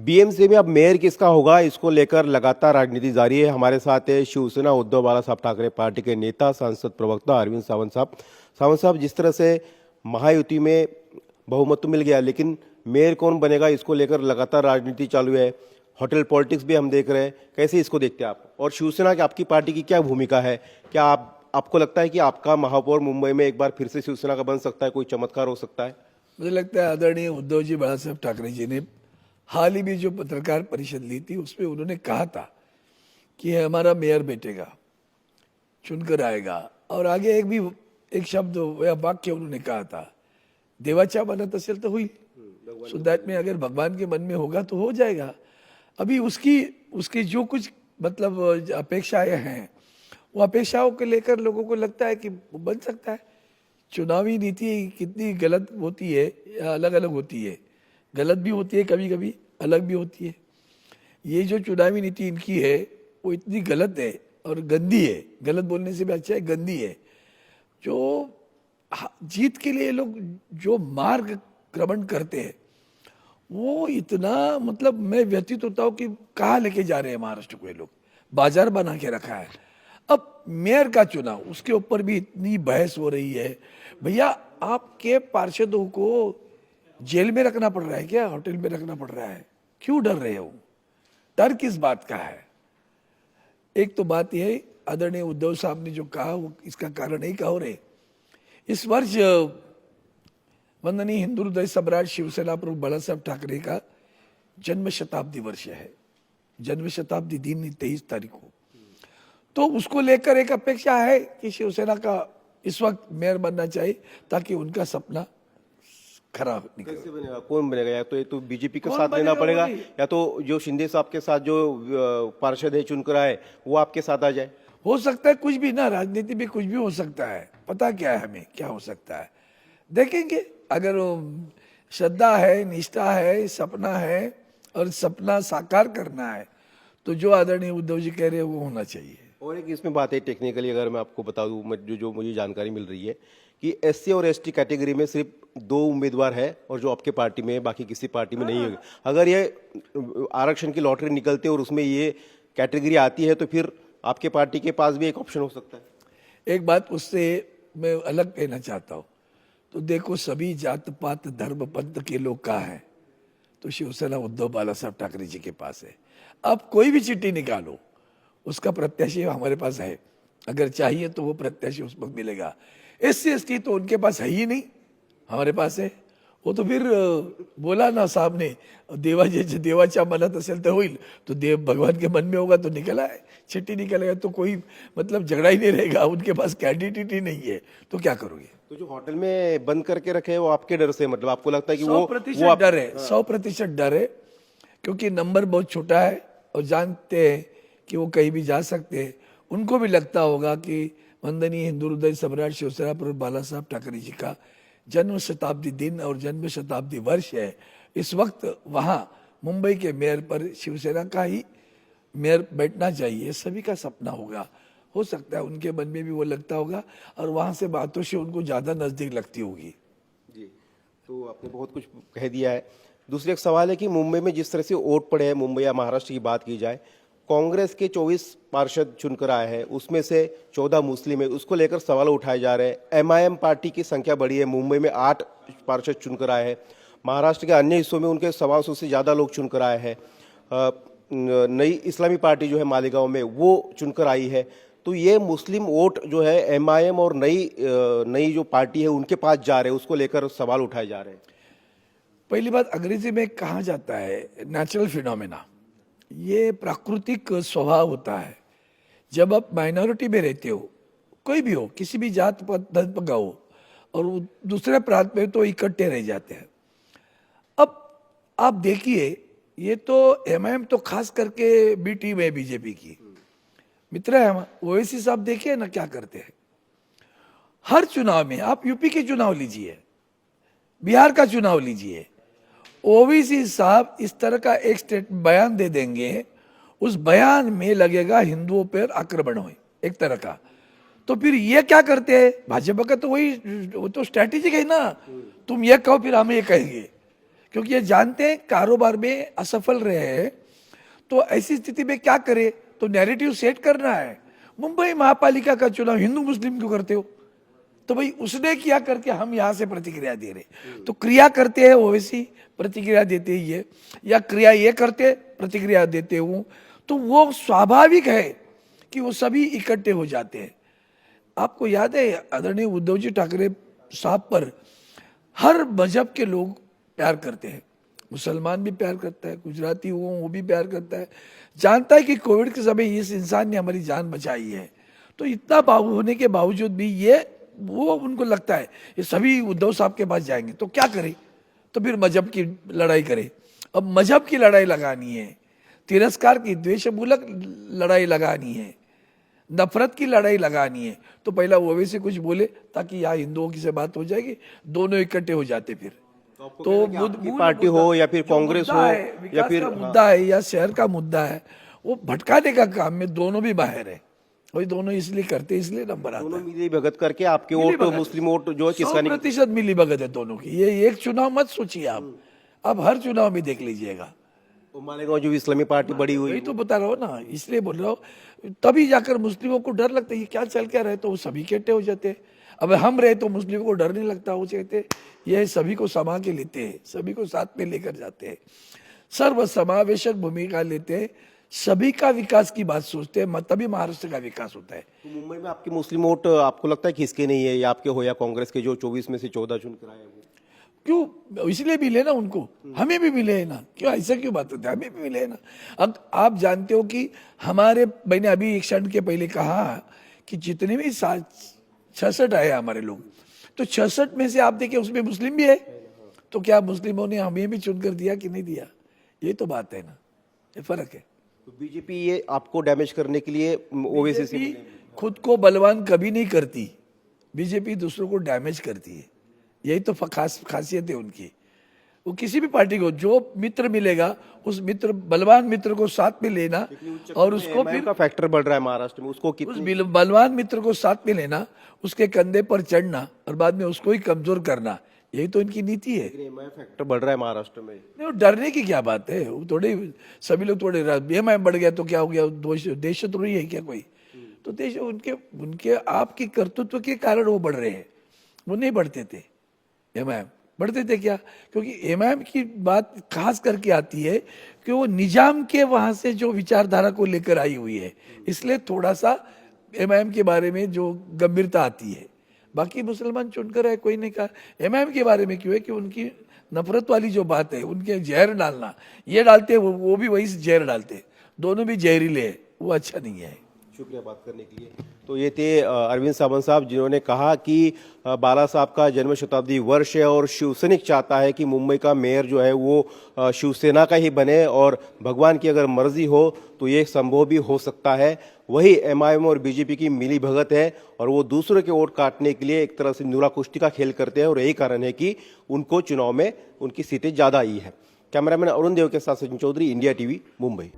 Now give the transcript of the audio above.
BMC में अब mayor किसका होगा, इसको लेकर लगातार राजनीति जारी है। हमारे साथ है शिवसेना उद्धव बालासाहब ठाकरे पार्टी के नेता सांसद प्रवक्ता अरविंद सावंत साहब। सावंत साहब, जिस तरह से महायुति में बहुमत तो मिल गया, लेकिन मेयर कौन बनेगा इसको लेकर लगातार राजनीति चालू है। होटल पॉलिटिक्स भी हम देख रहे हैं, कैसे इसको देखते हैं आप? और शिवसेना की, आपकी पार्टी की क्या भूमिका है? क्या आपको लगता है कि आपका महापौर मुंबई में एक बार फिर से शिवसेना का बन सकता है, कोई चमत्कार हो सकता है? मुझे लगता है आदरणीय उद्धव जी बाला साहब ठाकरे जी ने हाल ही में जो पत्रकार परिषद ली थी उसमें उन्होंने कहा था कि हमारा मेयर बैठेगा, चुनकर आएगा, और आगे एक शब्द या वाक्य उन्होंने कहा था, देवाचा बनत असेल तो हुई, सो दैट में अगर भगवान के मन में होगा तो हो जाएगा। अभी उसकी जो कुछ मतलब अपेक्षाएं हैं, वो अपेक्षाओं को लेकर लोगों को लगता है कि वो बन सकता है। चुनावी नीति कितनी गलत होती है या अलग अलग होती है, गलत भी होती है कभी कभी, अलग भी होती है। ये जो चुनावी नीति इनकी है वो इतनी गलत है और गंदी है, गलत बोलने से भी अच्छा है, गंदी है। जो जीत के लिए लोग जो मार्ग क्रमण करते हैं वो इतना, मतलब मैं व्यतीत होता हूँ कि कहाँ लेके जा रहे हैं महाराष्ट्र को ये लोग, बाजार बना के रखा है। अब मेयर का चुनाव, उसके ऊपर भी इतनी बहस हो रही है। भैया, आपके पार्षदों को जेल में रखना पड़ रहा है क्या, होटल में रखना पड़ रहा है? क्यों डर रहे हो? डर किस बात का है? एक तो बात यह है, आदरणीय उद्धव साहब ने जो कहा वो इसका कारण एक और है। इस वर्ष वंदनीय हिंदू हृदय सम्राट शिवसेना प्रमुख बाला साहब ठाकरे का जन्म शताब्दी वर्ष है, जन्म शताब्दी दिन 23 तारीख को। तो उसको लेकर एक अपेक्षा है कि शिवसेना का इस वक्त मेयर बनना चाहिए ताकि उनका सपना खरा निकले। कैसे बनेगा, कौन बनेगा? या तो ये तो बीजेपी का साथ लेना पड़ेगा, या तो जो शिंदे साहब के साथ जो पार्षद है चुनकर आए वो आपके साथ आ जाए। हो सकता है कुछ भी ना, राजनीति में कुछ भी हो सकता है। पता क्या है हमें क्या हो सकता है, देखेंगे। अगर श्रद्धा है, निष्ठा है, सपना है और सपना साकार करना है तो जो आदरणीय उद्धव जी कह रहे हैं वो होना चाहिए। और एक इसमें बात है टेक्निकली, अगर मैं आपको बता दूं, जो मुझे जानकारी मिल रही है कि एससी और एसटी कैटेगरी में सिर्फ 2 उम्मीदवार है और जो आपके पार्टी में है, बाकी किसी पार्टी में नहीं है। अगर ये आरक्षण की लॉटरी निकलती है और उसमें ये कैटेगरी आती है तो फिर आपके पार्टी के पास भी एक ऑप्शन हो सकता है। एक बात उससे मैं अलग कहना चाहता हूँ, तो देखो सभी जात पात धर्म पंथ के लोग कहाँ हैं, तो शिवसेना उद्धव बाला साहब ठाकरे जी के पास है। अब कोई भी चिट्ठी निकालो, उसका प्रत्याशी हमारे पास है, अगर चाहिए तो वो प्रत्याशी उस वक्त मिलेगा। एससी एसटी तो उनके पास है ही नहीं, हमारे पास है। वो तो फिर बोला ना साहब ने, देवाच्या मनात असेल तर होईल, तो देव भगवान के मन में होगा तो निकला है, चिट्ठी निकलेगा तो कोई मतलब झगड़ा ही नहीं रहेगा। उनके पास कैंडिडेट ही नहीं है तो क्या करोगे? तो जो होटल में बंद करके रखे हैं वो आपके डर से, मतलब आपको लगता है कि 100% डर है, 100% डर है, क्योंकि नंबर बहुत छोटा है और जानते हैं कि वो कहीं भी जा सकते हैं। उनको भी लगता होगा कि वंदनीय हिंदू हृदय सम्राट शिवसेना प्रमुख बाला साहब ठाकरे जी का जन्म शताब्दी दिन और जन्म शताब्दी वर्ष है। इस वक्त वहाँ मुंबई के मेयर पर शिवसेना का ही मेयर बैठना चाहिए, सभी का सपना होगा। हो सकता है उनके मन में भी वो लगता होगा और वहाँ से बातों से उनको ज़्यादा नज़दीक लगती होगी। जी, तो आपने बहुत कुछ कह दिया है। दूसरा एक सवाल है कि मुंबई में जिस तरह से वोट पड़े हैं, मुंबई या महाराष्ट्र की बात की जाए, कांग्रेस के 24 पार्षद चुनकर आए हैं, उसमें से 14 मुस्लिम है, उसको लेकर सवाल उठाए जा रहे हैं। एमआईएम पार्टी की संख्या बढ़ी है, मुंबई में 8 पार्षद चुनकर आए हैं। महाराष्ट्र के अन्य हिस्सों में उनके 125 से ज़्यादा लोग चुनकर आए हैं। नई इस्लामी पार्टी जो है मालेगांव में, वो चुनकर आई है। तो ये मुस्लिम वोट जो है एमआईएम और नई जो पार्टी है उनके पास जा रहे हैं, उसको लेकर सवाल उठाए जा रहे हैं। पहली बात, अंग्रेजी में कहा जाता है नेचुरल फिनोमेना, ये प्राकृतिक स्वभाव होता है। जब आप माइनॉरिटी में रहते हो, कोई भी हो, किसी भी जात धर्म का हो, और दूसरे प्रांत में तो इकट्ठे रह जाते हैं। अब आप देखिए, ये तो एमआईएम तो खास करके बी टीम है बीजेपी की, मित्र है। ओवैसी साहब देखिए ना क्या करते हैं। हर चुनाव में, आप यूपी के चुनाव लीजिए, बिहार का चुनाव लीजिए, ओवैसी साहब इस तरह का एक बयान दे देंगे, उस बयान में लगेगा हिंदुओं पर आक्रमण हो एक तरह का। तो फिर ये क्या करते हैं, भाजपा का तो वो तो स्ट्रैटेजिक है ना, तुम ये कहो फिर हम ये कहेंगे, क्योंकि ये जानते हैं कारोबार में असफल रहे हैं, तो ऐसी स्थिति में क्या करे, तो नैरेटिव सेट करना है। मुंबई महापालिका का चुनाव हिंदू मुस्लिम क्यों करते हो, तो भाई उसने किया करके हम यहाँ से प्रतिक्रिया दे रहे, तो क्रिया करते हैं ओवैसी प्रतिक्रिया देते ही है, या क्रिया ये करते प्रतिक्रिया देते हूँ, तो वो स्वाभाविक है कि वो सभी इकट्ठे हो जाते हैं। आपको याद है आदरणीय उद्धव जी ठाकरे साहब पर हर मजहब के लोग प्यार करते हैं, मुसलमान भी प्यार करता है, गुजराती हो वो भी प्यार करता है, जानता है कि कोविड के समय इस इंसान ने हमारी जान बचाई है, तो इतना बाबू होने के बावजूद भी ये वो उनको लगता है ये सभी उद्धव साहब के पास जाएंगे तो क्या करें, तो फिर मजहब की लड़ाई करें। अब मजहब की लड़ाई लगानी है, तिरस्कार की द्वेषमूलक लड़ाई लगानी है, नफरत की लड़ाई लगानी है, तो पहला वो वैसे कुछ बोले ताकि यहाँ हिंदुओं की से बात हो जाएगी, दोनों इकट्ठे हो जाते फिर। तो आपकी पार्टी हो या फिर कांग्रेस हो या फिर मुद्दा है या शहर का मुद्दा है, वो भटकाने का काम में दोनों भी बाहर है, वही दोनों इसलिए करते इसलिए नंबर आता दोनों है। मिली भगत करके आपके वोट मुस्लिम वोट जो है किसका नहीं 100% मिली भगत है दोनों की, ये एक चुनाव मत सोचिए आप हर चुनाव में देख लीजिएगा। तो मालेगांव जो इस्लामी पार्टी बड़ी हुई वही तो बता रहा हूँ ना, इसलिए बोल रहा हूँ, तभी जाकर मुस्लिमों को डर लगता है ये क्या चल क्या रहे, तो वो सभी इकट्ठे हो जाते हैं। अब हम रहे तो मुस्लिमों को डर नहीं लगता, वो कहते ये सभी को समा के लेते हैं, सभी को साथ में लेकर जाते हैं, सर्व समावेशक भूमिका लेते हैं, सभी का विकास की बात सोचते हैं, तभी महाराष्ट्र का विकास होता है। तो मुंबई में आपकी मुस्लिम वोट आपको लगता है कि किसके नहीं है, या आपके हो या कांग्रेस के जो 24 में से 14 चुनकर आए हैं वो? क्यों, इसलिए मिले ना उनको, हमें भी मिले हैं ना, क्यों ऐसा क्यों बात होती है, हमें भी मिले हैं ना। अब आप जानते हो कि हमारे, मैंने अभी एक क्षण के पहले कहा कि जितने भी 66 आए हमारे लोग, तो 66 में से आप देखिए उसमें मुस्लिम भी है, तो क्या मुस्लिमों ने हमें भी चुनकर दिया कि नहीं दिया, ये तो बात है ना, ये फर्क है। तो बीजेपी ये आपको डैमेज करने के लिए ओवैसी से बीजेपी खुद को बलवान कभी नहीं करती, बीजेपी दूसरों को डैमेज करती है, यही तो खासियत है उनकी। वो किसी भी पार्टी को जो मित्र मिलेगा उस मित्र, बलवान मित्र को साथ में लेना और उसको फिर का फैक्टर बढ़ रहा है महाराष्ट्र में, उसको उस बलवान मित्र को साथ में लेना, उसके कंधे पर चढ़ना और बाद में उसको ही कमजोर करना, यही तो इनकी नीति है। फैक्टर बढ़ रहा है महाराष्ट्र में। नहीं, वो डरने की क्या बात है, वो थोड़े सभी लोग थोड़े एमआईएम बढ़ गया तो क्या हो गया, देशद्रोही है क्या कोई, तो देश उनके आपके कर्तृत्व के कारण वो बढ़ रहे हैं, वो नहीं बढ़ते थे एमआईएम, बढ़ते थे क्या, क्योंकि एमआईएम की बात खास करके आती है कि वो निजाम के वहां से जो विचारधारा को लेकर आई हुई है, इसलिए थोड़ा सा एमआईएम के बारे में जो गंभीरता आती है। बाकी मुसलमान चुनकर है, कोई नहीं कहा एमआईएम के बारे में, क्यों है कि उनकी नफरत वाली जो बात है, उनके जहर डालना, ये डालते हैं वो भी वही जहर डालते हैं, दोनों भी जहरीले है, वो अच्छा नहीं है। शुक्रिया बात करने के लिए। तो ये थे अरविंद सावंत साहब, जिन्होंने कहा कि बाला साहब का जन्म शताब्दी वर्ष है और शिवसैनिक चाहता है कि मुंबई का मेयर जो है वो शिवसेना का ही बने, और भगवान की अगर मर्जी हो तो ये संभव भी हो सकता है। वही एमआईएम और बीजेपी की मिली भगत है और वो दूसरे के वोट काटने के लिए एक तरह से नुरा कुश्ती का खेल करते हैं, और यही कारण है कि उनको चुनाव में उनकी सीटें ज़्यादा आई है। कैमरामैन अरुण देव के साथ सचिन चौधरी, इंडिया टीवी, मुंबई।